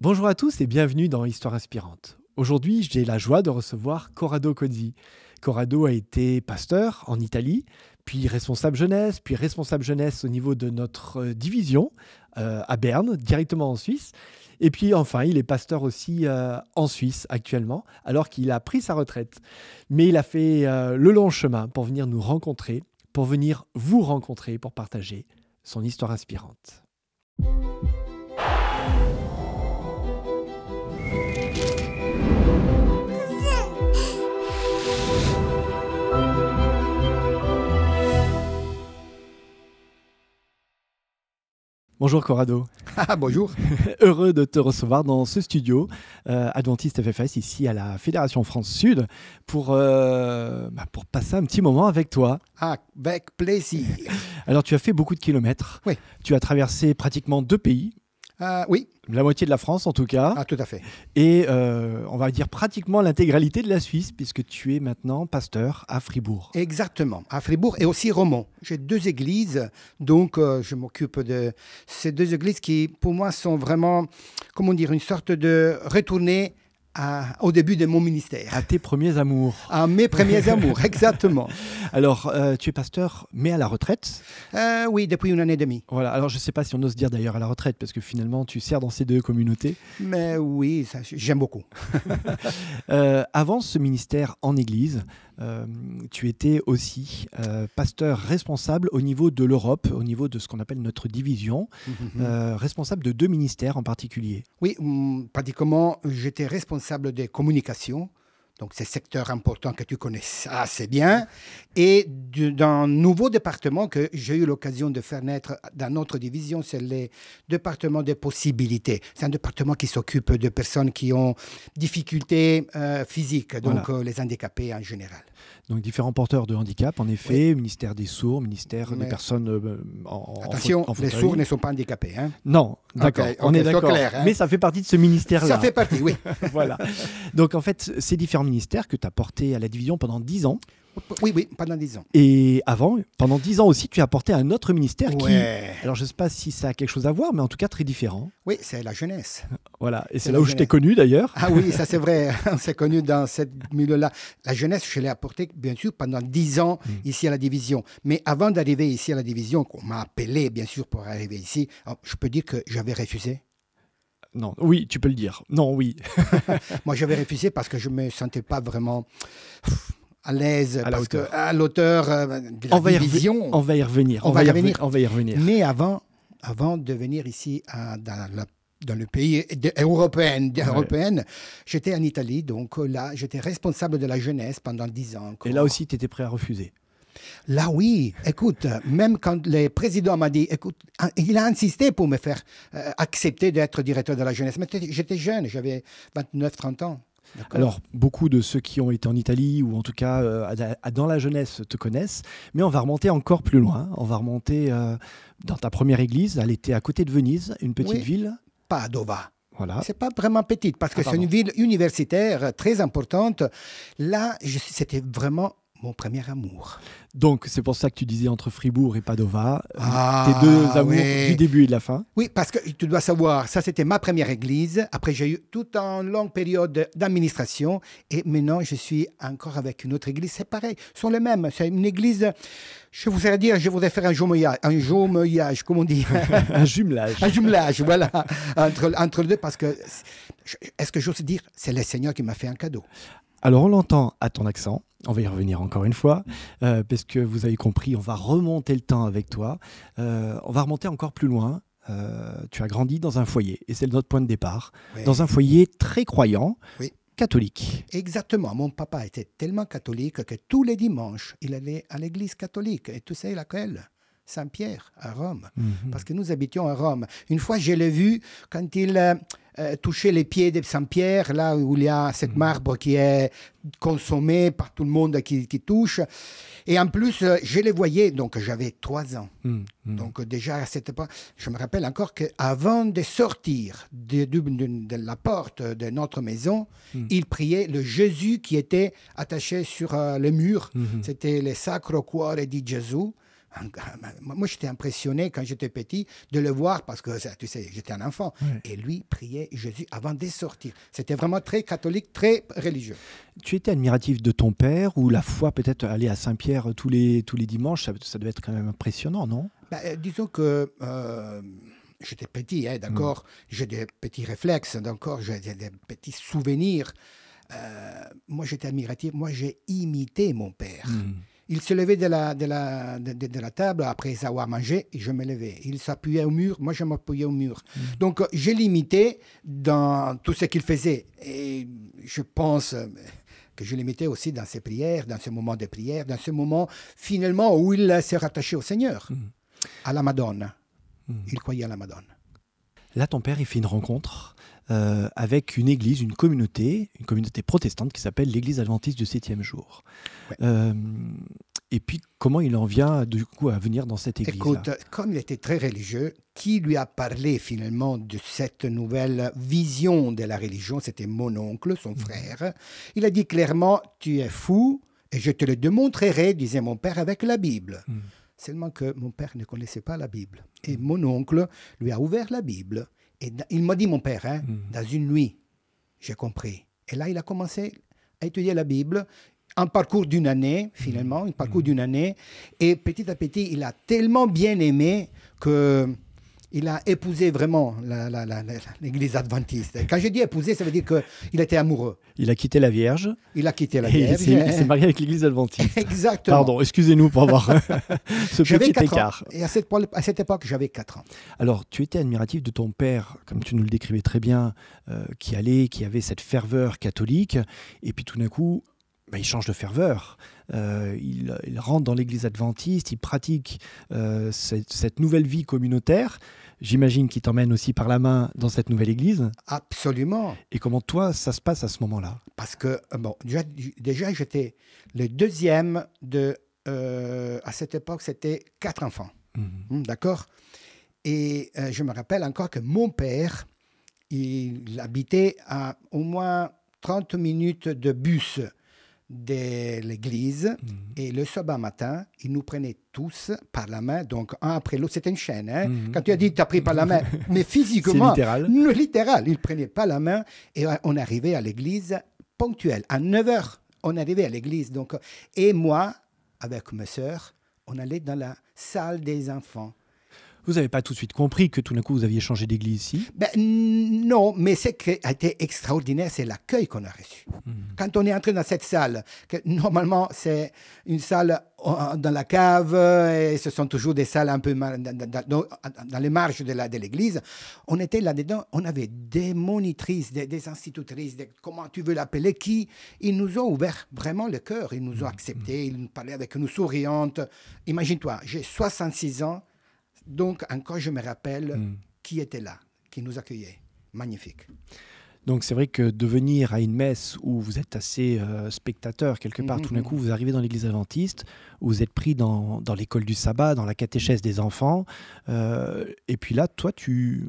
Bonjour à tous et bienvenue dans Histoire inspirante. Aujourd'hui, j'ai la joie de recevoir Corrado Cozzi. Corrado a été pasteur en Italie, puis responsable jeunesse au niveau de notre division à Berne, directement en Suisse. Et puis enfin, il est pasteur aussi en Suisse actuellement, alors qu'il a pris sa retraite. Mais il a fait le long chemin pour venir nous rencontrer, pour venir vous rencontrer, pour partager son histoire inspirante. Bonjour Corrado. Ah, bonjour. Heureux de te recevoir dans ce studio Adventiste FFS ici à la Fédération France Sud pour passer un petit moment avec toi. Avec plaisir. Alors tu as fait beaucoup de kilomètres. Oui. Tu as traversé pratiquement 2 pays. Oui. La moitié de la France en tout cas. Ah, tout à fait. Et on va dire pratiquement l'intégralité de la Suisse puisque tu es maintenant pasteur à Fribourg. Exactement. À Fribourg et aussi Romont. J'ai 2 églises, donc je m'occupe de ces 2 églises qui, pour moi, sont vraiment, comment dire, une sorte de retourner au début de mon ministère. À tes premiers amours. À mes premiers amours, exactement. Alors, tu es pasteur, mais à la retraite. Oui, depuis 1 année et demie. Voilà. Alors, je ne sais pas si on ose dire d'ailleurs à la retraite, parce que finalement, tu sers dans ces 2 communautés. Mais oui, j'aime beaucoup. Avant ce ministère en Église, tu étais aussi pasteur responsable au niveau de l'Europe, au niveau de ce qu'on appelle notre division, responsable de 2 ministères en particulier. Oui, pratiquement, j'étais responsable des communications, donc c'est secteur important que tu connais assez bien, et d'un nouveau département que j'ai eu l'occasion de faire naître dans notre division, c'est le département des possibilités. C'est un département qui s'occupe de personnes qui ont difficultés physiques, donc voilà. Les handicapés en général. Donc différents porteurs de handicap, en effet, oui. Ministère des sourds, ministère des personnes attention, en les sourds ne sont pas handicapés. Hein. Non, d'accord, Okay, on est d'accord. Clair, hein. Mais ça fait partie de ce ministère-là. Ça fait partie, oui. Voilà. Donc en fait, ces différents ministères que tu as portés à la division pendant 10 ans. Oui, pendant 10 ans. Et avant, pendant 10 ans aussi, tu as porté un autre ministère qui, Ouais. alors je ne sais pas si ça a quelque chose à voir, mais en tout cas très différent. Oui, c'est la jeunesse. Voilà, et c'est C'est là la où je t'ai jeunesse. connu d'ailleurs. Ah oui, ça c'est vrai, on s'est connus dans ce milieu-là. La jeunesse, je l'ai apportée bien sûr pendant 10 ans ici à la division. Mais avant d'arriver ici à la division, qu'on m'a appelé bien sûr pour arriver ici, je peux dire que j'avais refusé. Non, oui, tu peux le dire. Non, oui. Moi j'avais refusé parce que je ne me sentais pas vraiment à l'aise, À la parce hauteur. que à l'auteur de la division. On va y revenir. On va y revenir. On va y revenir. Mais avant de venir ici dans le pays européen, j'étais en Italie, donc là, j'étais responsable de la jeunesse pendant 10 ans. Et là aussi, tu étais prêt à refuser. Là, oui. Écoute, même quand le président m'a dit, écoute, il a insisté pour me faire accepter d'être directeur de la jeunesse. Mais j'étais jeune, j'avais 29-30 ans. Alors, beaucoup de ceux qui ont été en Italie, ou en tout cas dans la jeunesse, te connaissent, mais on va remonter encore plus loin. On va remonter dans ta première église. Elle était à côté de Venise, une petite ville. Padova. Voilà. C'est pas vraiment petite, parce que c'est une ville universitaire très importante. Là, c'était vraiment mon premier amour. Donc, c'est pour ça que tu disais entre Fribourg et Padova, tes 2 amours du début et de la fin. Oui, parce que tu dois savoir, ça c'était ma première église. Après, j'ai eu toute une longue période d'administration. Et maintenant, je suis encore avec une autre église. C'est pareil, ce sont les mêmes. C'est une église, je voudrais faire un jumelage, comment on dit Un jumelage. Un jumelage, voilà, entre les deux. Parce que, est-ce que j'ose dire, c'est le Seigneur qui m'a fait un cadeau. Alors, on l'entend à ton accent. On va y revenir encore une fois, parce que vous avez compris, on va remonter le temps avec toi. On va remonter encore plus loin. Tu as grandi dans un foyer, et c'est notre point de départ. Oui. Dans un foyer très croyant, oui. Catholique. Exactement. Mon papa était tellement catholique que tous les dimanches, il allait à l'église catholique. Et tu sais laquelle ? Saint-Pierre, à Rome. Parce que nous habitions à Rome. Une fois, je l'ai vu quand il touchait les pieds de Saint-Pierre, là où il y a cette marbre qui est consommée par tout le monde qui touche. Et en plus, je les voyais, donc j'avais 3 ans. Donc déjà, à cette époque, je me rappelle encore qu'avant de sortir de la porte de notre maison, il priait le Jésus qui était attaché sur le mur. C'était le Sacro Cuore di Gesù. Moi, j'étais impressionné quand j'étais petit de le voir parce que, tu sais, j'étais un enfant. Ouais. Et lui priait Jésus avant de sortir. C'était vraiment très catholique, très religieux. Tu étais admiratif de ton père ou la foi, peut-être aller à Saint-Pierre tous les dimanches, ça devait être quand même impressionnant, non? Disons que j'étais petit, hein, d'accord. J'ai des petits réflexes, d'accord. J'ai des petits souvenirs. Moi, j'étais admiratif. Moi, j'ai imité mon père. Il se levait de la table après avoir mangé et je me levais. Il s'appuyait au mur, moi je m'appuyais au mur. Donc je l'imitais dans tout ce qu'il faisait. Et je pense que je l'imitais aussi dans ses prières, dans ce moment de prière, dans ce moment finalement où il s'est rattaché au Seigneur, à la Madone. Il croyait à la Madone. Là, ton père, il fait une rencontre avec une église, une communauté protestante qui s'appelle l'Église adventiste du 7e jour. Ouais. Et puis, comment il en vient du coup à venir dans cette église? Écoute, comme il était très religieux, qui lui a parlé finalement de cette nouvelle vision de la religion? C'était mon oncle, son frère. Il a dit clairement, tu es fou et je te le démontrerai, disait mon père, avec la Bible. Seulement que mon père ne connaissait pas la Bible. Et mon oncle lui a ouvert la Bible. Et il m'a dit, mon père, hein, dans une nuit, j'ai compris. Et là, il a commencé à étudier la Bible. Un parcours d'une année, finalement, un parcours d'une année. Et petit à petit, il a tellement bien aimé qu'il a épousé vraiment l'église adventiste. Quand je dis épousé, ça veut dire qu'il était amoureux. Il a quitté la Vierge. Il a quitté la Vierge. Il s'est marié avec l'église adventiste. Exactement. Pardon, excusez-nous pour avoir ce petit écart. Et à cette époque, j'avais 4 ans. Alors, tu étais admiratif de ton père, comme tu nous le décrivais très bien, qui avait cette ferveur catholique. Et puis tout d'un coup, il change de ferveur. Il rentre dans l'église adventiste, il pratique cette nouvelle vie communautaire. J'imagine qu'il t'emmène aussi par la main dans cette nouvelle église. Absolument. Et comment toi, ça se passe à ce moment-là? Parce que, déjà j'étais le deuxième à cette époque, c'était 4 enfants. D'accord? Et je me rappelle encore que mon père, il habitait à au moins 30 minutes de bus de l'église et le sabbat matin, il nous prenait tous par la main, donc un après l'autre, c'était une chaîne. Hein? Quand tu as dit tu as pris par la main, mais physiquement, c'est littéral, il prenait pas la main et on arrivait à l'église ponctuel. À 9h, on arrivait à l'église. Donc, et moi, avec mes sœurs, on allait dans la salle des enfants. Vous n'avez pas tout de suite compris que tout d'un coup, vous aviez changé d'église ici? Non, mais ce qui a été extraordinaire, c'est l'accueil qu'on a reçu. Quand on est entré dans cette salle, que normalement, c'est une salle dans la cave, et ce sont toujours des salles un peu dans les marges de l'église, on était là-dedans, on avait des monitrices, des institutrices, comment tu veux l'appeler, ils nous ont ouvert vraiment le cœur, ils nous ont acceptés, ils nous parlaient avec nous souriantes. Imagine-toi, j'ai 66 ans, donc, encore, je me rappelle qui était là, qui nous accueillait. Magnifique. Donc, c'est vrai que de venir à une messe où vous êtes assez spectateur quelque part, tout d'un coup, vous arrivez dans l'église adventiste, où vous êtes pris dans l'école du sabbat, dans la catéchèse des enfants. Et puis là, toi, tu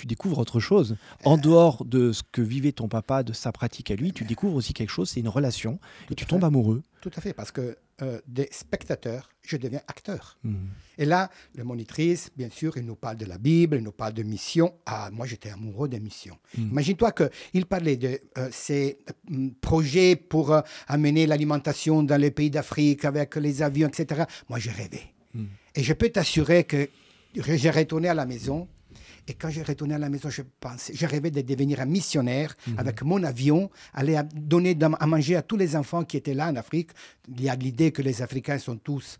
découvres autre chose. En dehors de ce que vivait ton papa, de sa pratique à lui, tu découvres aussi quelque chose, c'est une relation. Et tu tombes amoureux. Tout à fait, parce que des spectateurs, je deviens acteur. Et là, la monitrice, bien sûr, il nous parle de la Bible, il nous parle de mission. Ah, moi, j'étais amoureux des missions. Imagine-toi qu'il parlait de ces projets pour amener l'alimentation dans les pays d'Afrique avec les avions, etc. Moi, je rêvais. Et je peux t'assurer que j'ai retourné à la maison. Et quand j'ai retourné à la maison, je rêvais de devenir un missionnaire avec mon avion, aller donner à manger à tous les enfants qui étaient là en Afrique. Il y a l'idée que les Africains sont tous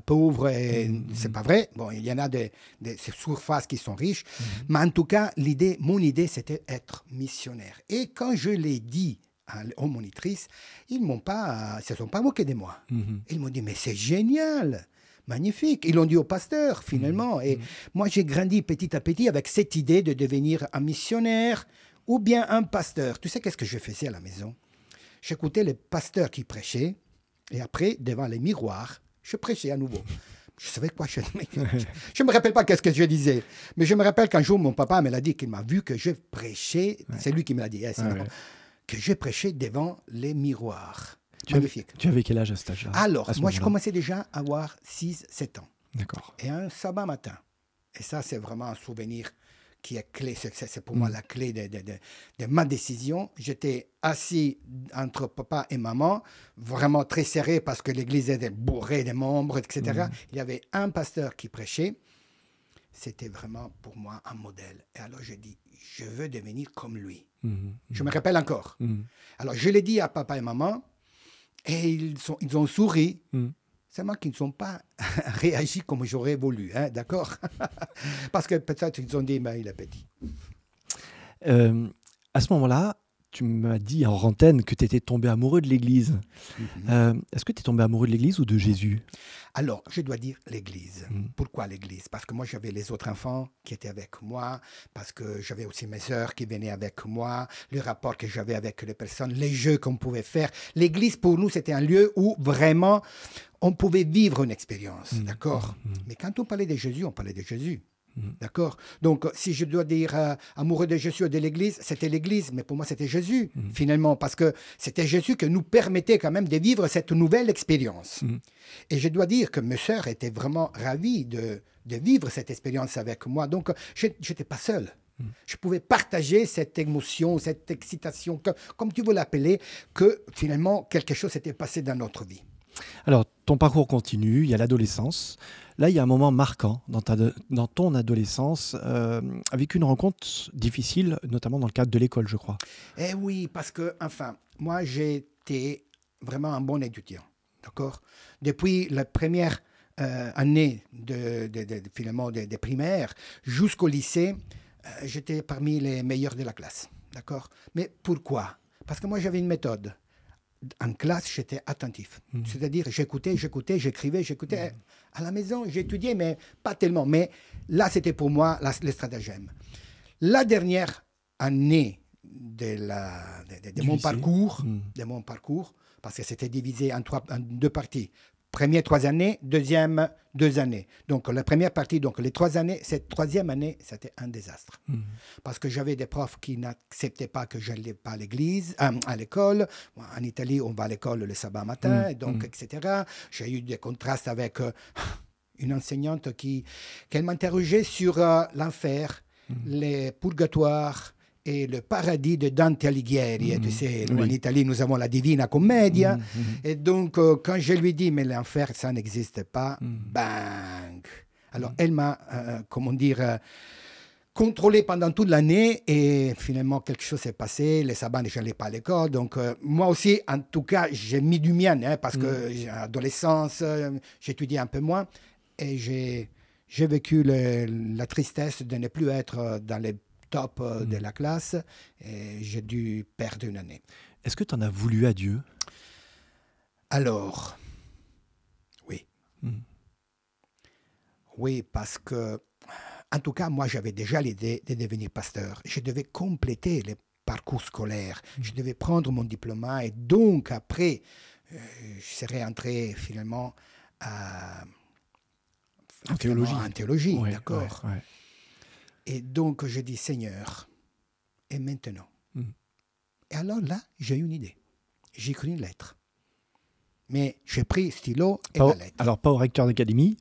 pauvres et c'est pas vrai. Bon, il y en a des surfaces qui sont riches. Mais en tout cas, mon idée, c'était être missionnaire. Et quand je l'ai dit aux monitrices, ils ne se sont pas moqués de moi. Ils m'ont dit, mais c'est génial! Magnifique. Ils l'ont dit au pasteur, finalement. Et moi, j'ai grandi petit à petit avec cette idée de devenir un missionnaire ou bien un pasteur. Tu sais qu'est-ce que je faisais à la maison? J'écoutais les pasteurs qui prêchaient et après, devant les miroirs, je prêchais à nouveau. Je savais quoi je ne me rappelle pas qu'est-ce que je disais. Mais je me rappelle qu'un jour, mon papa me l'a dit, qu'il m'a vu que je prêchais. C'est lui qui me l'a dit. Que je prêchais devant les miroirs. Tu avais quel âge à cet âge-là? Alors, moi, je commençais déjà à avoir 6-7 ans. D'accord. Et un sabbat matin, et ça c'est vraiment un souvenir qui est clé, c'est pour moi la clé de ma décision. J'étais assis entre papa et maman, vraiment très serré parce que l'église était bourrée de membres, etc. Il y avait un pasteur qui prêchait. C'était vraiment pour moi un modèle. Et alors j'ai dit, je veux devenir comme lui. Je me rappelle encore. Alors je l'ai dit à papa et maman, et ils ont souri. Seulement qu'ils ne sont pas réagi comme j'aurais voulu, hein, d'accord? Parce que peut-être ils ont dit, mais il est petit. À ce moment-là, tu m'as dit en antenne que tu étais tombé amoureux de l'Église. Est-ce que tu es tombé amoureux de l'Église ou de Jésus? Alors, je dois dire l'Église. Pourquoi l'Église? Parce que moi, j'avais les autres enfants qui étaient avec moi, parce que j'avais aussi mes sœurs qui venaient avec moi, le rapport que j'avais avec les personnes, les jeux qu'on pouvait faire. L'Église, pour nous, c'était un lieu où vraiment on pouvait vivre une expérience, d'accord? Mais quand on parlait de Jésus, on parlait de Jésus. D'accord? Donc, si je dois dire amoureux de Jésus ou de l'Église, c'était l'Église, mais pour moi, c'était Jésus, finalement, parce que c'était Jésus qui nous permettait quand même de vivre cette nouvelle expérience. Et je dois dire que mes sœurs étaient vraiment ravies de vivre cette expérience avec moi. Donc, je n'étais pas seul. Je pouvais partager cette émotion, cette excitation, comme tu veux l'appeler, que finalement, quelque chose s'était passé dans notre vie. Alors, ton parcours continue, il y a l'adolescence. Là, il y a un moment marquant dans ton adolescence, avec une rencontre difficile, notamment dans le cadre de l'école, je crois. Eh oui, parce que, enfin, moi, j'ai été vraiment un bon étudiant, d'accord? Depuis la première année finalement de primaire jusqu'au lycée, j'étais parmi les meilleurs de la classe, d'accord? Mais pourquoi? Parce que moi, j'avais une méthode. En classe, j'étais attentif. C'est-à-dire, j'écoutais, j'écrivais, j'écoutais. À la maison, j'étudiais, mais pas tellement. Mais là, c'était pour moi le stratagème. La dernière année de mon parcours, parce que c'était divisé en deux parties. Première 3 années, deuxième 2 années. Donc la première partie, donc les 3 années, cette troisième année, c'était un désastre. Parce que j'avais des profs qui n'acceptaient pas que je n'allais pas à l'école. En Italie, on va à l'école le sabbat matin, et donc, etc. J'ai eu des contrastes avec une enseignante qu'elle m'interrogeait sur l'enfer, les purgatoires, et le paradis de Dante Alighieri. Tu sais, en Italie, nous avons la Divina Commedia. Et donc, quand je lui dis, mais l'enfer, ça n'existe pas, bang! Alors, elle m'a, contrôlé pendant toute l'année et finalement, quelque chose s'est passé. Les sabbats, je n'allais pas à l'école. Donc, moi aussi, en tout cas, j'ai mis du mien, parce que adolescence, j'étudiais un peu moins. Et j'ai vécu la tristesse de ne plus être dans les top de la classe, et j'ai dû perdre une année. Est-ce que tu en as voulu à Dieu? Alors, oui. Oui, parce que, en tout cas, moi, j'avais déjà l'idée de devenir pasteur. Je devais compléter le parcours scolaire. Je devais prendre mon diplôme et donc, après, je serais entré finalement en théologie, ouais, d'accord. Ouais. Et donc, je dis, Seigneur, et maintenant? Et alors là, j'ai eu une idée. J'ai écrit une lettre. Mais j'ai pris stylo et la lettre. Alors, pas au recteur d'académie,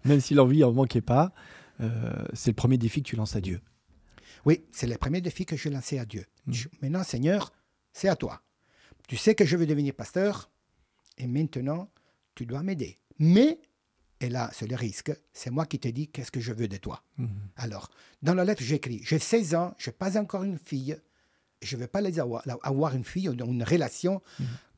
même si l'envie n'en manquait pas. C'est le premier défi que tu lances à Dieu. Oui, c'est le premier défi que je lançais à Dieu. Maintenant, Seigneur, c'est à toi. Tu sais que je veux devenir pasteur, et maintenant, tu dois m'aider. Mais... Et là, c'est le risque. C'est moi qui te dis qu'est-ce que je veux de toi. Alors, dans la lettre, j'écris, j'ai 16 ans, je n'ai pas encore une fille. Je ne vais pas avoir une fille ou une relation,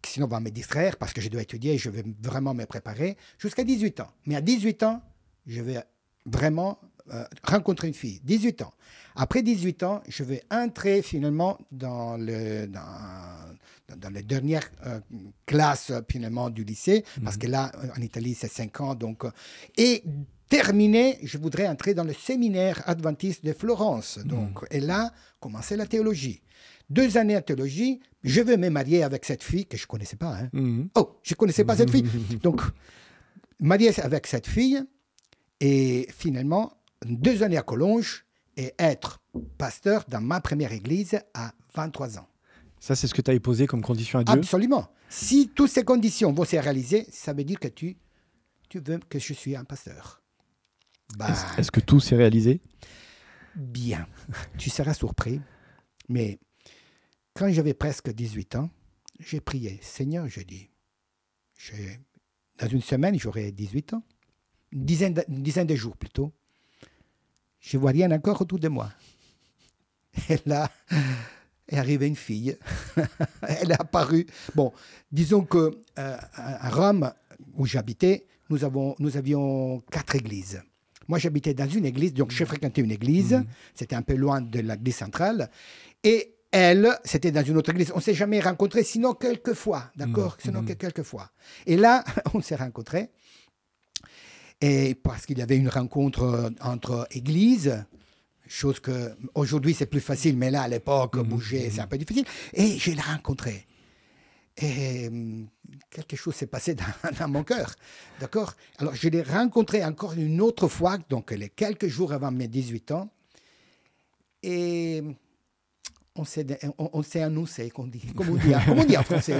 sinon on va me distraire parce que je dois étudier, je vais vraiment me préparer jusqu'à 18 ans. Mais à 18 ans, je vais vraiment rencontrer une fille. 18 ans. Après 18 ans, je vais entrer finalement dans les dernières classes finalement du lycée, parce que là, en Italie, c'est 5 ans. Donc, et terminé, je voudrais entrer dans le séminaire adventiste de Florence. Donc, et là, commencer la théologie. 2 années en théologie, je veux me marier avec cette fille que je ne connaissais pas. Oh, je ne connaissais pas cette fille. Donc, marier avec cette fille, et finalement, 2 années à Collonges, et être pasteur dans ma première église à 23 ans. Ça, c'est ce que tu avais posé comme condition à Dieu? Absolument. Si toutes ces conditions vont se réaliser, ça veut dire que tu tu veux que je sois un pasteur. Est-ce que tout s'est réalisé? Bien. Tu seras surpris. Mais quand j'avais presque 18 ans, j'ai prié. Seigneur, je dis, dans une semaine, j'aurai 18 ans. Une dizaine de jours plutôt. Je ne vois rien encore autour de moi. Et là, est arrivée une fille. Elle est apparue. Bon, disons qu'à Rome, où j'habitais, nous avions 4 églises. Moi, j'habitais dans une église, donc je fréquentais une église. C'était un peu loin de l'église centrale. Et elle, c'était dans une autre église. On ne s'est jamais rencontrés, sinon quelques fois, d'accord? Sinon quelques fois. Et là, on s'est rencontrés. Et parce qu'il y avait une rencontre entre églises, chose que aujourd'hui c'est plus facile, mais là, à l'époque, bouger, c'est un peu difficile. Et je l'ai rencontrée. Et quelque chose s'est passé dans mon cœur, d'accord? Alors, je l'ai rencontrée encore une autre fois, donc les quelques jours avant mes 18 ans. Et on s'est annoncé, comme on dit en français,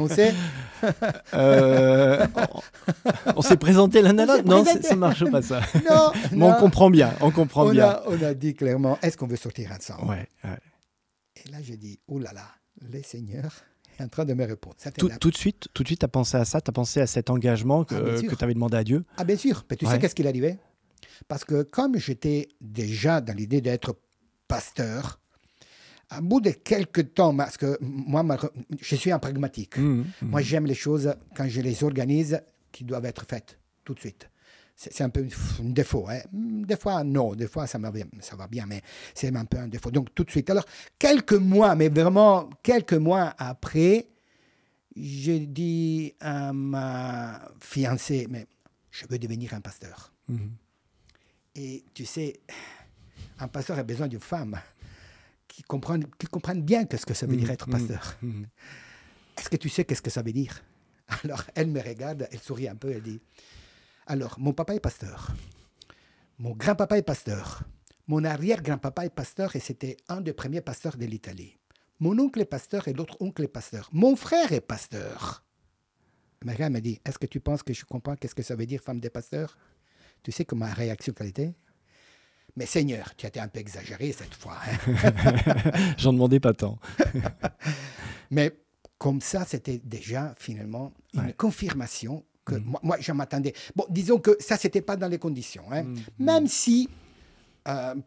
on s'est présenté l'un à l'autre. Non, ça ne marche pas ça. Non, mais on comprend bien, on a dit clairement, est-ce qu'on veut sortir ensemble? Ouais. Et là, j'ai dit, oh là là, le Seigneur est en train de me répondre. Tout de suite, tu as pensé à ça, tu as pensé à cet engagement que tu avais demandé à Dieu? Ah, bien sûr. Mais tu sais qu'est-ce qu'il arrivait? Parce que comme j'étais déjà dans l'idée d'être pasteur, à bout de quelques temps, parce que moi, je suis un pragmatique. Moi, j'aime les choses, quand je les organise, qui doivent être faites tout de suite. C'est un peu un défaut. Hein. Des fois, non. Des fois, ça va bien, mais c'est un peu un défaut. Donc, tout de suite. Alors, quelques mois, mais vraiment quelques mois après, j'ai dit à ma fiancée, mais je veux devenir un pasteur. Et tu sais, un pasteur a besoin d'une femme qui comprenne bien ce que ça veut dire être pasteur. Est-ce que tu sais qu'est-ce que ça veut dire? Alors, elle me regarde, elle sourit un peu, elle dit, alors, mon papa est pasteur, mon grand-papa est pasteur, mon arrière-grand-papa est pasteur et c'était un des premiers pasteurs de l'Italie. Mon oncle est pasteur et l'autre oncle est pasteur. Mon frère est pasteur. Ma mère me dit, est-ce que tu penses que je comprends qu'est-ce que ça veut dire femme de pasteur? Tu sais que ma réaction quelle était? Mais Seigneur, tu as été un peu exagéré cette fois. Hein? J'en demandais pas tant. Mais comme ça, c'était déjà finalement une confirmation que moi, je m'attendais. Bon, disons que ça, c'était pas dans les conditions. Hein? Même si,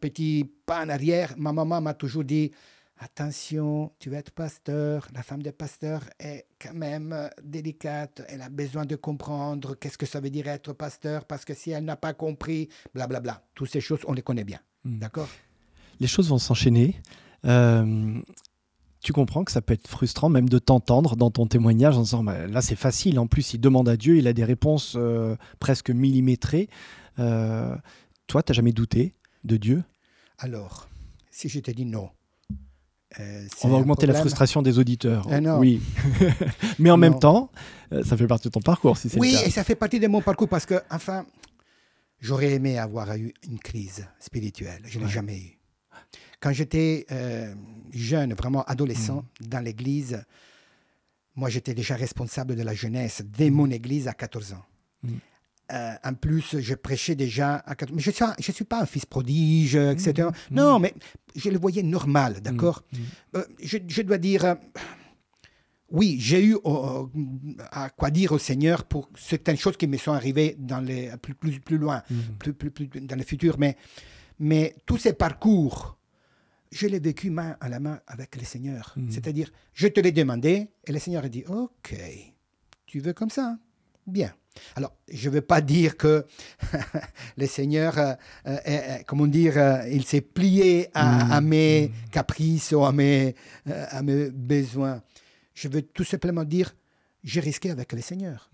petit pas en arrière, ma maman m'a toujours dit, attention, tu vas être pasteur. La femme de pasteur est quand même délicate. Elle a besoin de comprendre qu'est-ce que ça veut dire être pasteur, parce que si elle n'a pas compris, blablabla. Toutes ces choses, on les connaît bien. D'accord? Les choses vont s'enchaîner. Tu comprends que ça peut être frustrant même de t'entendre dans ton témoignage en disant bah, là c'est facile, en plus il demande à Dieu, il a des réponses presque millimétrées. Toi, tu n'as jamais douté de Dieu? Alors, si je te dis non, on va augmenter la frustration des auditeurs. Non. Oui. Mais en même temps, ça fait partie de ton parcours, si c'est le cas. Oui, et ça fait partie de mon parcours parce que, enfin, j'aurais aimé avoir eu une crise spirituelle. Je ne l'ai jamais eu. Quand j'étais jeune, vraiment adolescent, dans l'église, moi, j'étais déjà responsable de la jeunesse dès mon église à 14 ans. En plus, je prêchais déjà à 14 ans. Mais je ne suis pas un fils prodige, etc. Non, mais je le voyais normal, d'accord? Je dois dire... oui, j'ai eu à quoi dire au Seigneur pour certaines choses qui me sont arrivées dans plus loin, plus dans le futur. Mais tous ces parcours, je l'ai vécu main à la main avec le Seigneur. C'est-à-dire, je te l'ai demandé et le Seigneur a dit, OK, tu veux comme ça? Bien. Alors, je ne veux pas dire que le Seigneur, comment dire, il s'est plié à mes caprices ou à mes besoins. Je veux tout simplement dire, j'ai risqué avec le Seigneur.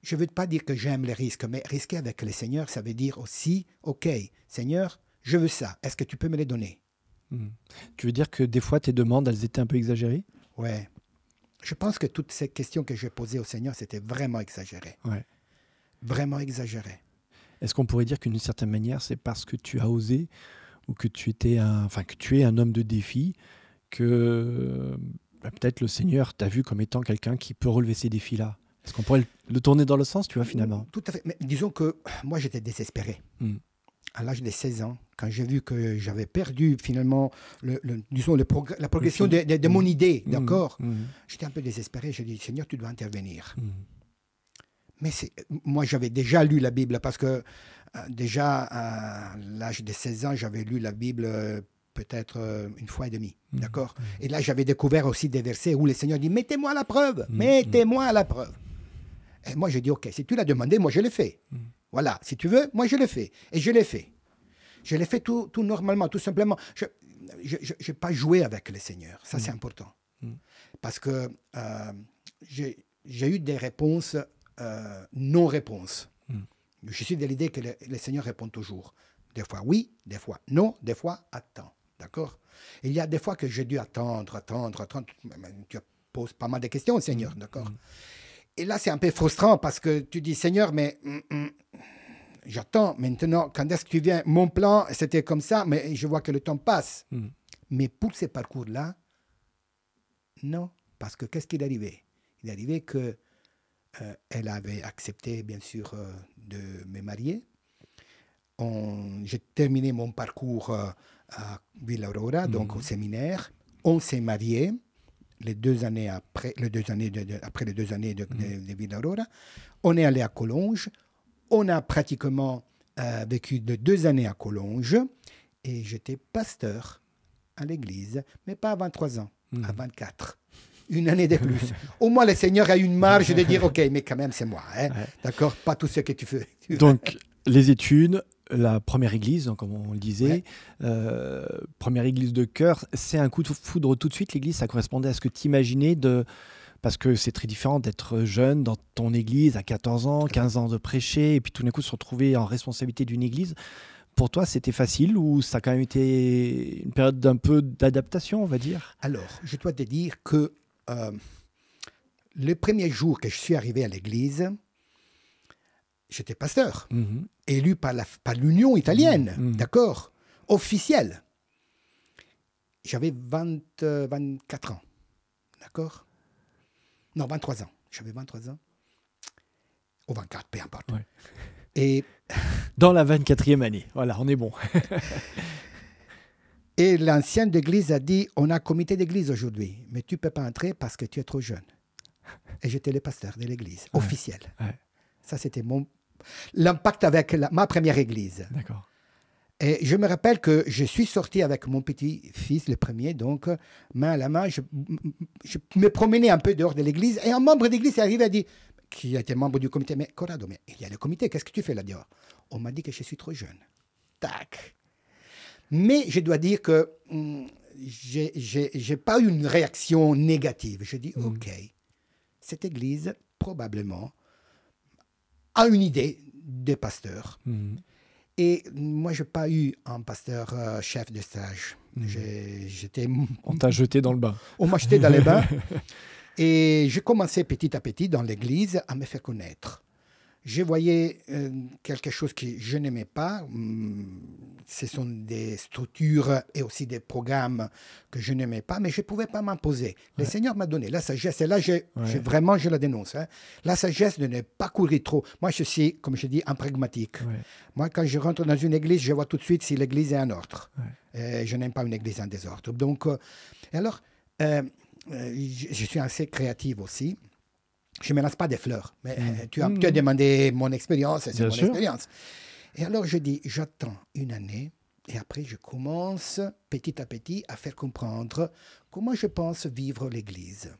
Je ne veux pas dire que j'aime les risques, mais risquer avec le Seigneur, ça veut dire aussi, OK, Seigneur, je veux ça. Est-ce que tu peux me les donner? Tu veux dire que des fois, tes demandes, elles étaient un peu exagérées? Ouais. Je pense que toutes ces questions que j'ai posées au Seigneur, c'était vraiment exagéré. Ouais. Vraiment exagéré. Est-ce qu'on pourrait dire qu'une certaine manière, c'est parce que tu as osé ou que tu es un homme de défi que peut-être le Seigneur t'a vu comme étant quelqu'un qui peut relever ces défis-là? Est-ce qu'on pourrait le tourner dans le sens, tu vois, finalement? Tout à fait. Mais disons que moi, j'étais désespéré. À l'âge de 16 ans, quand j'ai vu que j'avais perdu finalement la progression de mon idée, d'accord, j'étais un peu désespéré. J'ai dit, Seigneur, tu dois intervenir. Mais moi, j'avais déjà lu la Bible parce que déjà à l'âge de 16 ans, j'avais lu la Bible peut-être une fois et demie, d'accord. Et là, j'avais découvert aussi des versets où le Seigneur dit, mettez-moi à la preuve, mettez-moi à la preuve. Et moi, j'ai dit, ok, si tu l'as demandé, moi, je l'ai fait. Voilà, si tu veux, moi, je l'ai fait. Et je l'ai fait. Je l'ai fait tout normalement, tout simplement. Je n'ai pas joué avec le Seigneur. Ça, c'est important. Parce que j'ai eu des réponses non-réponses. Je suis de l'idée que le Seigneur répond toujours. Des fois oui, des fois non, des fois attends. D'accord? Il y a des fois que j'ai dû attendre. Tu poses pas mal de questions au Seigneur. D'accord? Et là, c'est un peu frustrant parce que tu dis, Seigneur, mais j'attends maintenant. Quand est-ce que tu viens? Mon plan, c'était comme ça, mais je vois que le temps passe. Mais pour ces parcours-là, non. Parce que qu'est-ce qui est arrivé? Il est arrivé que elle avait accepté, bien sûr, de me marier. J'ai terminé mon parcours à Villa Aurora, donc au séminaire. On s'est mariés après les 2 années de Villa Aurora. On est allé à Collonges. On a pratiquement vécu de 2 années à Collonges. Et j'étais pasteur à l'église, mais pas à 23 ans, à 24. Une année de plus. Au moins, le Seigneur a une marge de dire, OK, mais quand même, c'est moi. Hein? D'accord? Pas tout ce que tu fais. Donc, les études, la première église, comme on le disait, première église de cœur, c'est un coup de foudre tout de suite. L'église, ça correspondait à ce que tu imaginais parce que c'est très différent d'être jeune dans ton église à 14 ans, 15 ans de prêcher, et puis tout d'un coup se retrouver en responsabilité d'une église. Pour toi, c'était facile ou ça a quand même été une période d'un peu d'adaptation, on va dire? Alors, je dois te dire que le premier jour que je suis arrivé à l'église, j'étais pasteur, élu par l'Union italienne, d'accord, officiel. J'avais 24 ans, d'accord? Non, 23 ans. J'avais 23 ans. Ou 24, peu importe. Ouais. Et dans la 24e année, voilà, on est bon. Et l'ancienne d'église a dit, on a un comité d'église aujourd'hui, mais tu ne peux pas entrer parce que tu es trop jeune. Et j'étais le pasteur de l'église, officiel. Ouais. Ça, c'était l'impact avec ma première église. D'accord. Et je me rappelle que je suis sorti avec mon petit-fils, le premier, donc, main à la main. Je me promenais un peu dehors de l'église et un membre d'église est arrivé et a dit, qui était membre du comité, mais Corrado, mais il y a le comité, qu'est-ce que tu fais là dehors? On m'a dit que je suis trop jeune. Tac. Mais je dois dire que je n'ai pas eu une réaction négative. Je dis, OK, cette église, probablement, a une idée des pasteurs. Et moi, je n'ai pas eu un pasteur chef de stage. On t'a jeté dans le bain. On m'a jeté dans les bains. Et j'ai commencé petit à petit dans l'église à me faire connaître. Je voyais quelque chose que je n'aimais pas. Ce sont des structures et aussi des programmes que je n'aimais pas, mais je ne pouvais pas m'imposer. Le Seigneur m'a donné la sagesse, et là, vraiment, je la dénonce. Hein. La sagesse de ne pas courir trop. Moi, je suis, comme je dis, un pragmatique. Moi, quand je rentre dans une église, je vois tout de suite si l'église est en ordre. Je n'aime pas une église en désordre. Donc, alors, je suis assez créative aussi. Je ne me lance pas des fleurs, mais tu as demandé mon expérience, c'est mon expérience. Et alors je dis, j'attends une année et après je commence petit à petit à faire comprendre comment je pense vivre l'Église.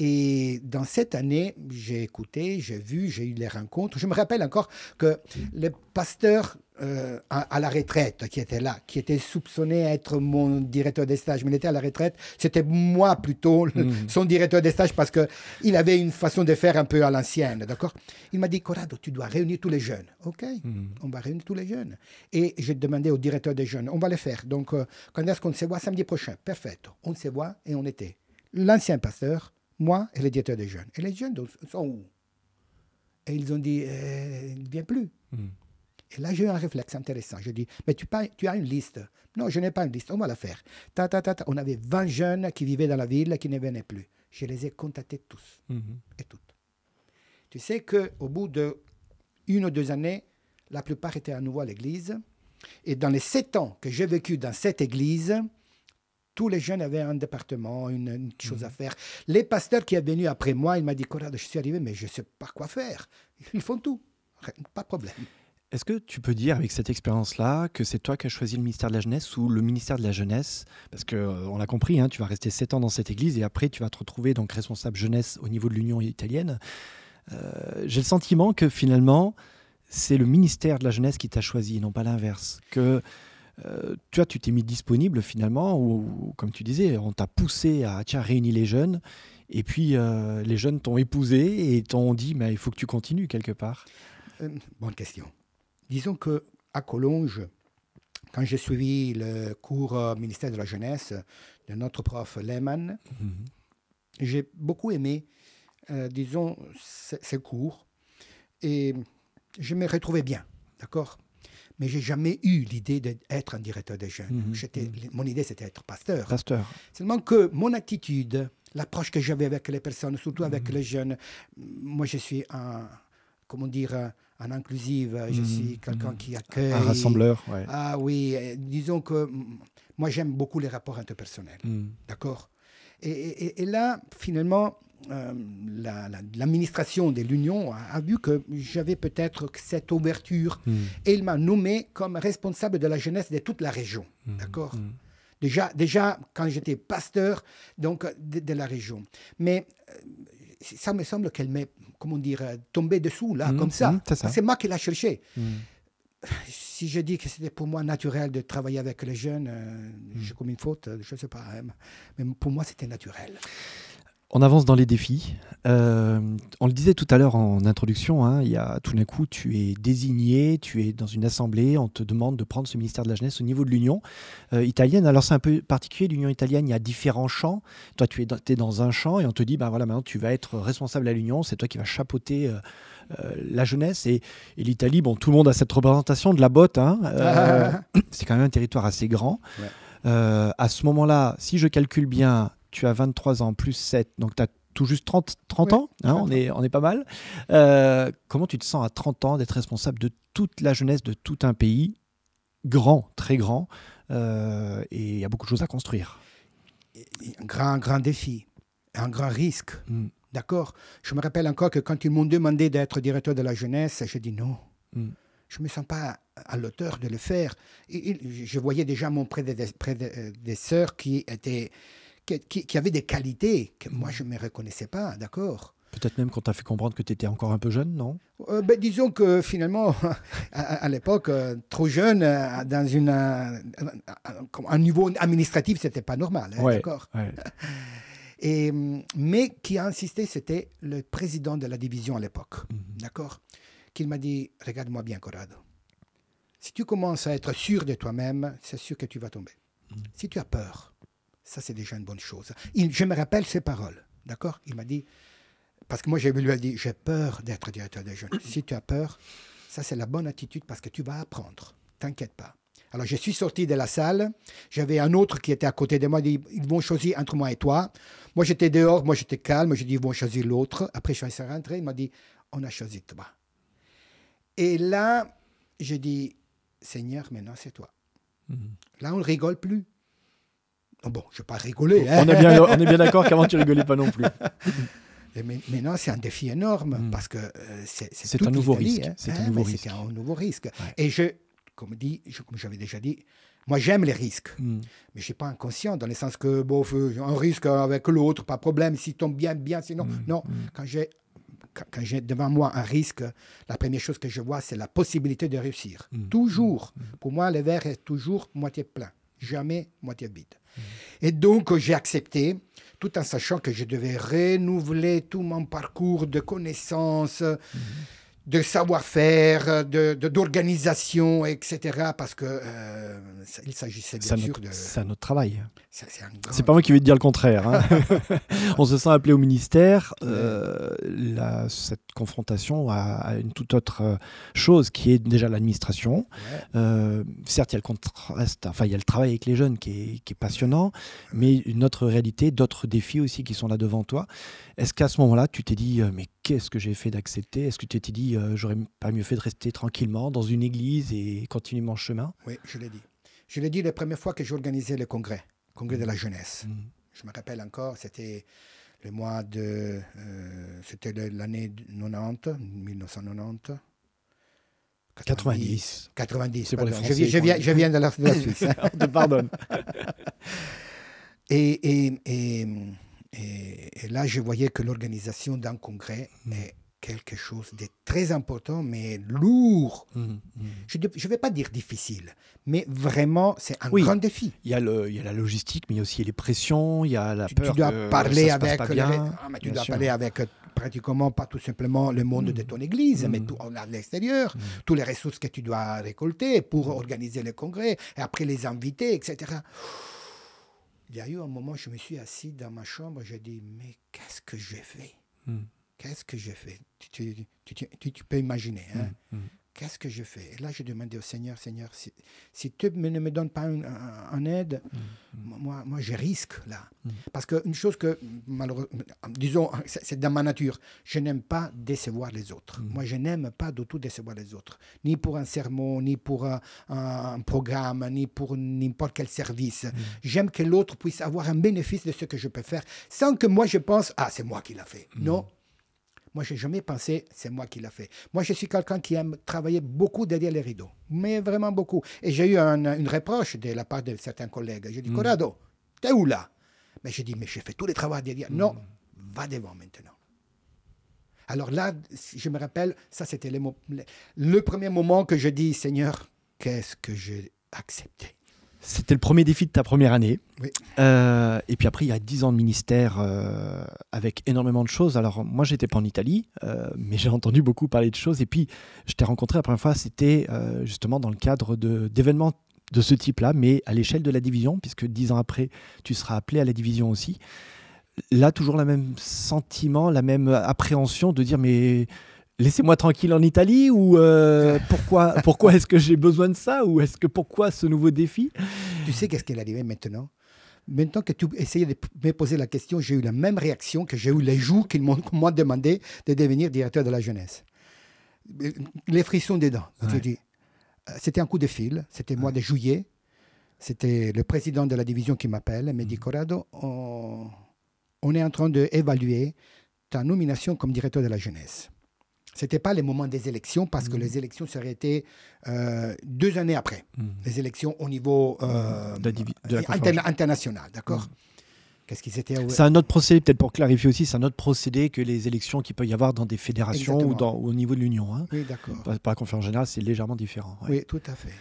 Et dans cette année, j'ai écouté, j'ai vu, j'ai eu les rencontres. Je me rappelle encore que le pasteur à la retraite qui était là, qui était soupçonné être mon directeur des stages, mais il était à la retraite, c'était moi plutôt son directeur des stages parce qu'il avait une façon de faire un peu à l'ancienne, d'accord? Il m'a dit, Corrado, tu dois réunir tous les jeunes. OK, on va réunir tous les jeunes. Et j'ai demandé au directeur des jeunes, on va le faire. Donc, quand est-ce qu'on se voit? Samedi prochain. Parfait. On se voit et on était. L'ancien pasteur, moi et le directeur des jeunes. Et les jeunes sont où? Et ils ont dit, il ne vient plus. Et là, j'ai eu un réflexe intéressant. Je dis, mais tu as une liste? Non, je n'ai pas une liste, on va la faire. On avait 20 jeunes qui vivaient dans la ville qui ne venaient plus. Je les ai contactés tous et toutes. Tu sais qu'au bout de 1 ou 2 années, la plupart étaient à nouveau à l'église. Et dans les 7 ans que j'ai vécu dans cette église, tous les jeunes avaient un département, une chose à faire. Les pasteurs qui sont venus après moi, ils m'ont dit, Corrado, je suis arrivé, mais je ne sais pas quoi faire. Ils font tout. Pas de problème. Est-ce que tu peux dire, avec cette expérience-là, que c'est toi qui as choisi le ministère de la Jeunesse ou le ministère de la Jeunesse? Parce qu'on l'a compris, hein, tu vas rester 7 ans dans cette église et après, tu vas te retrouver donc responsable jeunesse au niveau de l'Union italienne. J'ai le sentiment que finalement, c'est le ministère de la Jeunesse qui t'a choisi, non pas l'inverse. Que tu t'es mis disponible finalement, ou comme tu disais, on t'a poussé à réunir les jeunes, et puis les jeunes t'ont épousé et t'ont dit, mais il faut que tu continues quelque part. Bonne question. Disons qu'à Collonges, quand j'ai suivi le cours ministère de la Jeunesse de notre prof Lehmann, j'ai beaucoup aimé, disons, ces cours, et je me retrouvais bien, d'accord? Mais je n'ai jamais eu l'idée d'être un directeur des jeunes. Mon idée, c'était d'être pasteur. Seulement que mon attitude, l'approche que j'avais avec les personnes, surtout avec les jeunes, moi, je suis un inclusive, je suis quelqu'un qui accueille. Un rassembleur, ouais. Ah oui, disons que moi, j'aime beaucoup les rapports interpersonnels, d'accord? Et là, finalement, l'administration de l'Union a vu que j'avais peut-être cette ouverture et il m'a nommé comme responsable de la jeunesse de toute la région, d'accord? Déjà, quand j'étais pasteur donc, de la région. Mais ça me semble qu'elle m'est, tombée dessous, là, comme ça. C'est moi qui l'ai cherché. Si je dis que c'était pour moi naturel de travailler avec les jeunes, j'ai commis une faute, je ne sais pas. Mais pour moi, c'était naturel. On avance dans les défis. On le disait tout à l'heure en introduction, hein, tout d'un coup, tu es désigné, tu es dans une assemblée, on te demande de prendre ce ministère de la Jeunesse au niveau de l'Union italienne. Alors c'est un peu particulier, l'Union italienne, il y a différents champs. Toi, tu es dans un champ et on te dit, voilà, maintenant tu vas être responsable à l'Union, c'est toi qui vas chapeauter la jeunesse. Et l'Italie, tout le monde a cette représentation de la botte. Hein, c'est quand même un territoire assez grand. Ouais. À ce moment-là, si je calcule bien, tu as 23 ans plus 7, donc tu as tout juste 30 ans, hein, on est pas mal. Comment tu te sens à 30 ans d'être responsable de toute la jeunesse de tout un pays, grand, très grand, et il y a beaucoup de choses à construire. Un grand défi, un grand risque, d'accord? Je me rappelle encore que quand ils m'ont demandé d'être directeur de la jeunesse, j'ai dit non. Je ne me sens pas à l'auteur de le faire. Je voyais déjà mon prédécesseur qui avait des qualités que moi, je ne me reconnaissais pas, d'accord? Peut-être même qu'on t'a fait comprendre que tu étais encore un peu jeune, non? Disons que finalement, à l'époque, trop jeune, dans un niveau administratif, ce n'était pas normal, hein, d'accord? Ouais. Mais qui a insisté, c'était le président de la division à l'époque, d'accord? Qu'il m'a dit, regarde-moi bien, Corrado. Si tu commences à être sûr de toi-même, c'est sûr que tu vas tomber. Si tu as peur, ça, c'est déjà une bonne chose. Je me rappelle ces paroles, d'accord? Il m'a dit, parce que moi, j'ai lui dit, j'ai peur d'être directeur des jeunes. Si tu as peur, ça, c'est la bonne attitude parce que tu vas apprendre. T'inquiète pas. Alors, je suis sorti de la salle. J'avais un autre qui était à côté de moi. Il dit, ils vont choisir entre moi et toi. Moi, j'étais dehors. Moi, j'étais calme. Je dis, ils vont choisir l'autre. Après, je suis rentré. Il m'a dit, on a choisi toi. Et là, je dis, Seigneur, maintenant, c'est toi. Là, on ne rigole plus. Bon, je ne vais pas rigoler. Hein. On est bien d'accord qu'avant, tu ne rigolais pas non plus. Mais maintenant, c'est un défi énorme parce que c'est un nouveau risque. Hein. C'est un nouveau risque. C'est un nouveau risque. Ouais. Et comme j'avais déjà dit, moi, j'aime les risques. Mais je ne suis pas inconscient dans le sens que, un risque avec l'autre, pas de problème. S'il tombe bien, sinon. Non, quand j'ai devant moi un risque, la première chose que je vois, c'est la possibilité de réussir. Toujours. Pour moi, le verre est toujours moitié plein, jamais moitié vide. Et donc, j'ai accepté, tout en sachant que je devais renouveler tout mon parcours de connaissances. de savoir-faire, d'organisation, etc. Parce que il s'agissait bien sûr de... C'est notre travail. C'est pas moi qui vais te dire le contraire. Hein. On se sent appelé au ministère. Cette confrontation à une toute autre chose qui est déjà l'administration. Ouais. Certes, il y a le contraste, enfin il y a le travail avec les jeunes qui est passionnant, mais une autre réalité, d'autres défis aussi qui sont là devant toi. Est-ce qu'à ce moment-là, tu t'es dit mais qu'est-ce que j'ai fait d'accepter? Est-ce que tu t'es dit j'aurais pas mieux fait de rester tranquillement dans une église et continuer mon chemin? Oui, je l'ai dit. Je l'ai dit la première fois que j'ai organisé le congrès de la jeunesse. Je me rappelle encore, c'était le mois de... c'était l'année 1990. 90. 90, c'est pour les Français. Je viens de la Suisse. On te pardonne. Et là, je voyais que l'organisation d'un congrès est quelque chose de très important, mais lourd. Je ne vais pas dire difficile, mais vraiment, c'est un grand défi. Il y a la logistique, mais il y a aussi les pressions, il y a la peur tu dois que parler ça avec se passe pas bien. Tu dois parler avec pratiquement pas tout simplement le monde de ton église, mais tout à l'extérieur, toutes les ressources que tu dois récolter pour organiser le congrès, et après les invités, etc. Il y a eu un moment, je me suis assis dans ma chambre, j'ai dit, mais qu'est-ce que j'ai fait? Qu'est-ce que j'ai fait? Tu peux imaginer. Hein? Qu'est-ce que je fais? Et là, je demandais au Seigneur, si tu ne me donnes pas une aide, moi, je risque là. Parce qu'une chose que, malheureusement, disons, c'est dans ma nature, je n'aime pas décevoir les autres. Moi, je n'aime pas du tout décevoir les autres. Ni pour un sermon, ni pour un programme, ni pour n'importe quel service. J'aime que l'autre puisse avoir un bénéfice de ce que je peux faire, sans que moi, je pense, c'est moi qui l'a fait. Non. Moi, je n'ai jamais pensé, c'est moi qui l'a fait. Moi, je suis quelqu'un qui aime travailler beaucoup derrière les rideaux, mais vraiment beaucoup. Et j'ai eu une reproche de la part de certains collègues. J'ai dit, Corrado, t'es où là? Mais j'ai dit, mais j'ai fait tous les travaux derrière. Non, va devant maintenant. Alors là, je me rappelle, ça c'était le premier moment que je dis, Seigneur, qu'est-ce que j'ai accepté? C'était le premier défi de ta première année. Oui. Et puis après, il y a 10 ans de ministère avec énormément de choses. Alors, moi, je n'étais pas en Italie, mais j'ai entendu beaucoup parler de choses. Et puis, je t'ai rencontré la première fois, c'était justement dans le cadre d'événements de ce type-là, mais à l'échelle de la division, puisque 10 ans après, tu seras appelé à la division aussi. Là, toujours le même sentiment, la même appréhension de dire, mais... laissez-moi tranquille en Italie ou pourquoi est-ce que j'ai besoin de ça ou pourquoi ce nouveau défi? Tu sais qu'est-ce qui est arrivé maintenant? Maintenant que tu essayais de me poser la question, j'ai eu la même réaction que j'ai eu les jours qu'ils m'ont demandé de devenir directeur de la jeunesse. Les frissons dedans. Ouais. C'était un coup de fil, c'était mois de juillet. C'était le président de la division qui m'appelle et me dit, Corrado, on est en train d'évaluer ta nomination comme directeur de la jeunesse. Ce n'était pas le moment des élections parce que les élections seraient été 2 années après. Les élections au niveau international, d'accord? Qu'est-ce qui s'était... C'est un autre procédé, peut-être pour clarifier aussi, c'est un autre procédé que les élections qu'il peut y avoir dans des fédérations ou au niveau de l'Union. Hein. Oui, d'accord. Par la conférence générale, c'est légèrement différent. Ouais. Oui, tout à fait.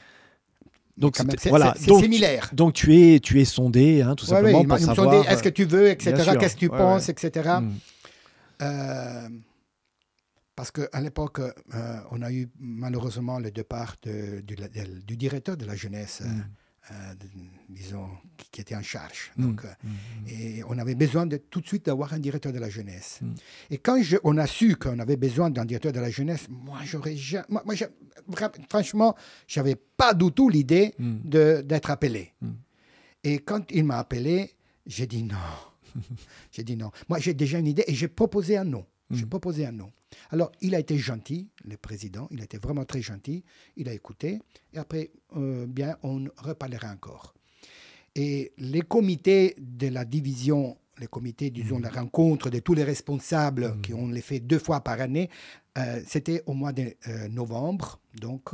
Donc, c'est similaire. Donc, tu es sondé, hein, tout simplement, pour savoir... Sondé, est-ce que tu veux, etc. Qu'est-ce que tu penses, etc. Parce qu'à l'époque, on a eu malheureusement le départ du directeur de la jeunesse, disons, qui était en charge. Donc, et on avait besoin tout de suite d'avoir un directeur de la jeunesse. Et quand on a su qu'on avait besoin d'un directeur de la jeunesse, franchement, je n'avais pas du tout l'idée d'être appelé. Et quand il m'a appelé, j'ai dit non. J'ai dit non. Moi, j'ai déjà une idée et j'ai proposé un nom. J'ai proposé un nom. Alors, il a été gentil, le président, il a été vraiment très gentil, il a écouté, et après, bien, on reparlera encore. Et les comités de la division, les comités, disons, la rencontre de tous les responsables, qui on les fait 2 fois par année, c'était au mois de novembre, donc,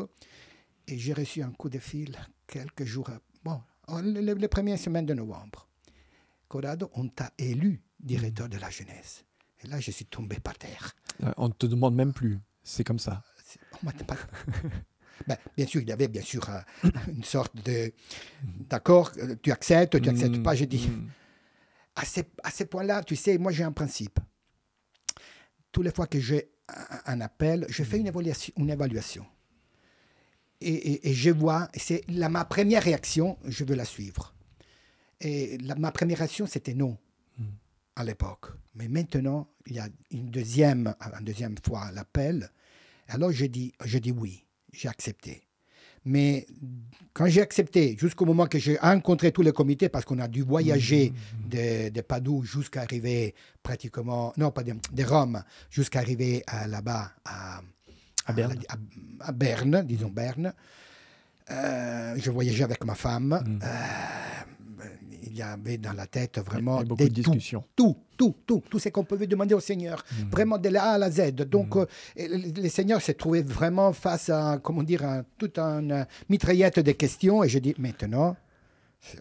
et j'ai reçu un coup de fil quelques jours, les premières semaines de novembre. Corrado, on t'a élu directeur de la jeunesse. Et là, je suis tombé par terre. On ne te demande même plus. C'est comme ça. Bien sûr, il y avait bien sûr une sorte de... D'accord, tu acceptes pas. J'ai dit, à ce point-là, tu sais, moi j'ai un principe. Toutes les fois que j'ai un appel, je fais une évaluation. Et je vois, ma première réaction, je veux la suivre. Et ma première réaction, c'était non à l'époque. Mais maintenant, il y a une deuxième fois l'appel. Alors, je dis oui, j'ai accepté. Mais quand j'ai accepté, jusqu'au moment que j'ai rencontré tous les comités, parce qu'on a dû voyager de Padoue jusqu'à arriver pratiquement, non, pas de Rome, jusqu'à arriver là-bas à Berne. À Berne, disons Berne. Je voyageais avec ma femme. Il y avait dans la tête vraiment beaucoup de discussions. Tout ce qu'on pouvait demander au Seigneur, vraiment de la A à la Z. Donc, le Seigneur s'est trouvé vraiment face à, toute une mitraillette de questions. Et je dis, maintenant,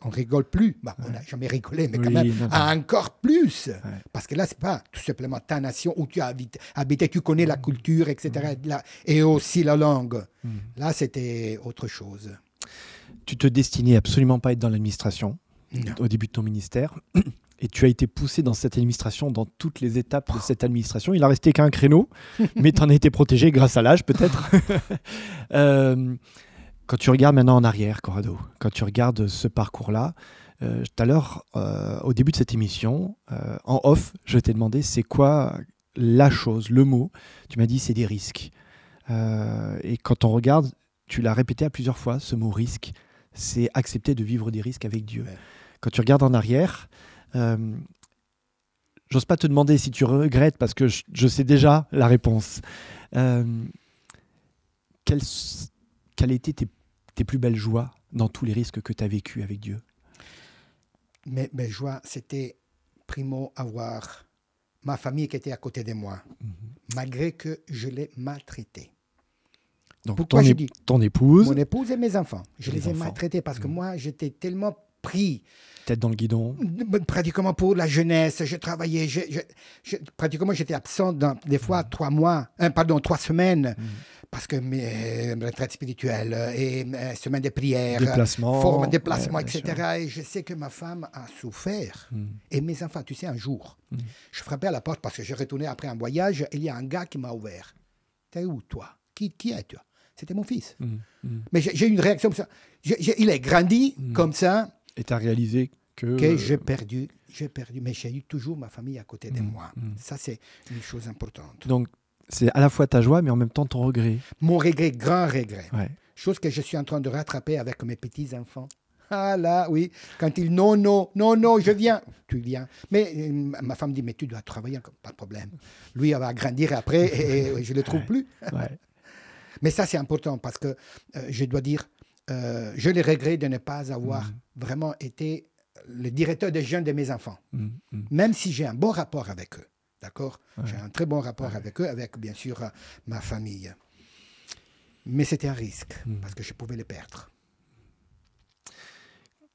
on rigole plus. Bah, on n'a jamais rigolé, mais quand même, encore plus. Ouais. Parce que là, c'est pas tout simplement ta nation où tu as habité, tu connais la culture, etc. Et aussi la langue. Là, c'était autre chose. Tu te destinais absolument pas à être dans l'administration au début de ton ministère. Et tu as été poussé dans cette administration, dans toutes les étapes de cette administration. Il n'a resté qu'un créneau, mais tu en as été protégé grâce à l'âge, peut-être. Quand tu regardes maintenant en arrière, Corrado, quand tu regardes ce parcours-là, tout à l'heure, au début de cette émission, en off, je t'ai demandé c'est quoi la chose, le mot. Tu m'as dit c'est des risques. Et quand on regarde, tu l'as répété à plusieurs fois, ce mot risque, c'est accepter de vivre des risques avec Dieu. Ouais. Quand tu regardes en arrière, j'ose pas te demander si tu regrettes parce que je sais déjà la réponse. Quelles étaient tes plus belles joies dans tous les risques que tu as vécus avec Dieu? Mes joies, c'était primo avoir ma famille qui était à côté de moi, malgré que je l'ai maltraitée. Donc ton épouse? Mon épouse et mes enfants. Je les ai maltraités parce que moi, j'étais tellement pris. Tête dans le guidon. Pratiquement pour la jeunesse. Je travaillais. Pratiquement, j'étais absent des fois 3 semaines. Parce que mes retraites spirituelles et semaines de prière, déplacements, etc. Sûr. Et je sais que ma femme a souffert. Et mes enfants, tu sais, un jour, je frappais à la porte parce que je retournais après un voyage et il y a un gars qui m'a ouvert. T'es où, toi? Qui es-tu? C'était mon fils. Mais j'ai eu une réaction comme ça. Il est grandi comme ça. Et tu as réalisé que j'ai perdu. Mais j'ai eu toujours ma famille à côté de moi. Ça, c'est une chose importante. Donc, c'est à la fois ta joie, mais en même temps ton regret. Mon regret, grand regret. Ouais. Chose que je suis en train de rattraper avec mes petits-enfants. Ah là, oui. Quand ils non, je viens. Tu viens. Mais ma femme dit, mais tu dois travailler, pas de problème. Lui, il va grandir après et je ne le trouve plus. Ouais. Mais ça, c'est important parce que je dois dire, je les regrette de ne pas avoir vraiment été le directeur des jeunes de mes enfants. Même si j'ai un bon rapport avec eux. D'accord ? J'ai un très bon rapport avec eux, avec bien sûr ma famille. Mais c'était un risque parce que je pouvais les perdre.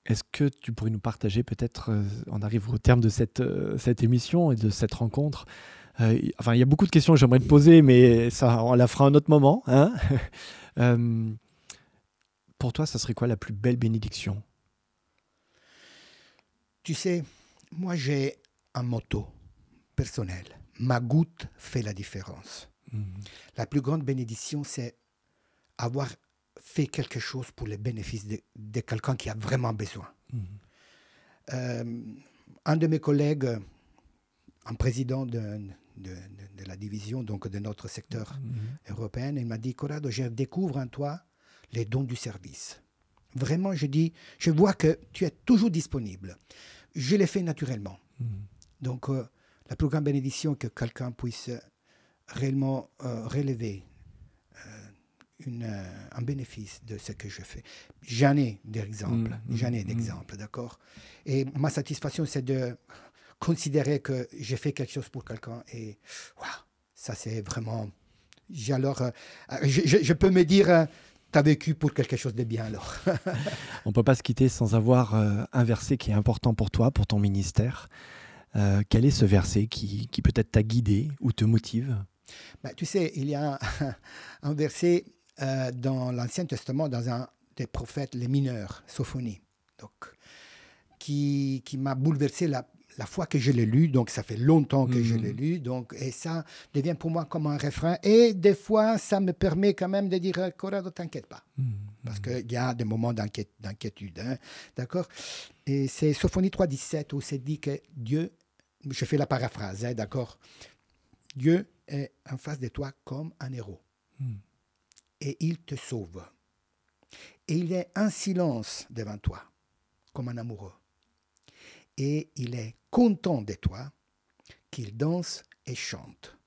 Est-ce que tu pourrais nous partager peut-être, on arrive au terme de cette émission et de cette rencontre. Il y a beaucoup de questions que j'aimerais te poser, mais ça, on la fera à un autre moment. Hein. Pour toi, ça serait quoi la plus belle bénédiction ? Tu sais, moi j'ai un motto personnel. Ma goutte fait la différence. La plus grande bénédiction, c'est avoir fait quelque chose pour le bénéfice de quelqu'un qui a vraiment besoin. Un de mes collègues, un président de la division, donc de notre secteur européen, il m'a dit, Corrado, je découvre en toi les dons du service. Vraiment, je vois que tu es toujours disponible. Je l'ai fait naturellement. Donc, la plus grande bénédiction que quelqu'un puisse réellement relever un bénéfice de ce que je fais. J'en ai d'exemples, d'accord ? Et ma satisfaction, c'est de considérer que j'ai fait quelque chose pour quelqu'un et wow, ça c'est vraiment... je peux me dire... Tu as vécu pour quelque chose de bien alors. On ne peut pas se quitter sans avoir un verset qui est important pour toi, pour ton ministère. Quel est ce verset qui peut-être t'a guidé ou te motive ? Tu sais, il y a un verset dans l'Ancien Testament, dans un des prophètes, les mineurs, Sophonie, donc, qui m'a bouleversé la fois que je l'ai lu, donc ça fait longtemps que je l'ai lu, donc, et ça devient pour moi comme un refrain. Et des fois, ça me permet quand même de dire, Corrado, t'inquiète pas. Parce qu'il y a des moments d'inquiétude. Hein, d'accord? Et c'est Sophonie 3,17 où c'est dit que Dieu, je fais la paraphrase, hein, d'accord? Dieu est en face de toi comme un héros. Et il te sauve. Et il est en silence devant toi, comme un amoureux. Et il est content de toi, qu'il danse et chante.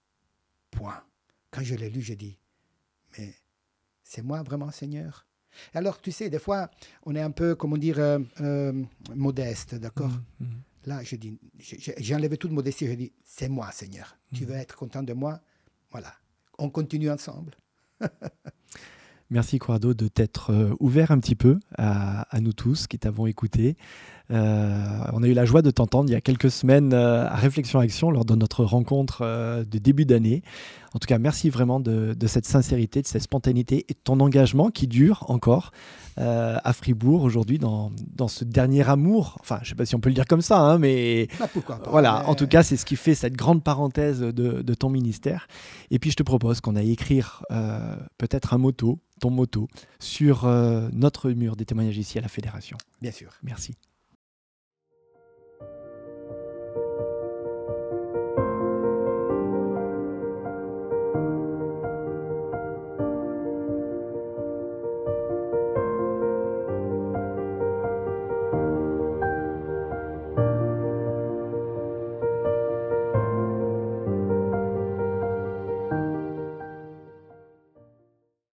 Point. Quand je l'ai lu, j'ai dit, mais c'est moi vraiment, Seigneur? Alors, tu sais, des fois, on est un peu, comment dire, modeste, d'accord? Là, je dis, j'ai enlevé toute modestie, je dis, c'est moi, Seigneur. Tu veux être content de moi? Voilà. On continue ensemble. Merci Corrado de t'être ouvert un petit peu à nous tous qui t'avons écouté. On a eu la joie de t'entendre il y a quelques semaines à Réflexion Action lors de notre rencontre de début d'année. En tout cas, merci vraiment de cette sincérité, de cette spontanéité et de ton engagement qui dure encore à Fribourg aujourd'hui dans ce dernier amour. Enfin, je ne sais pas si on peut le dire comme ça, hein, mais pourquoi pas, voilà. En tout cas, c'est ce qui fait cette grande parenthèse de ton ministère. Et puis, je te propose qu'on aille écrire peut-être ton motto, sur notre mur des témoignages ici à la Fédération. Bien sûr. Merci.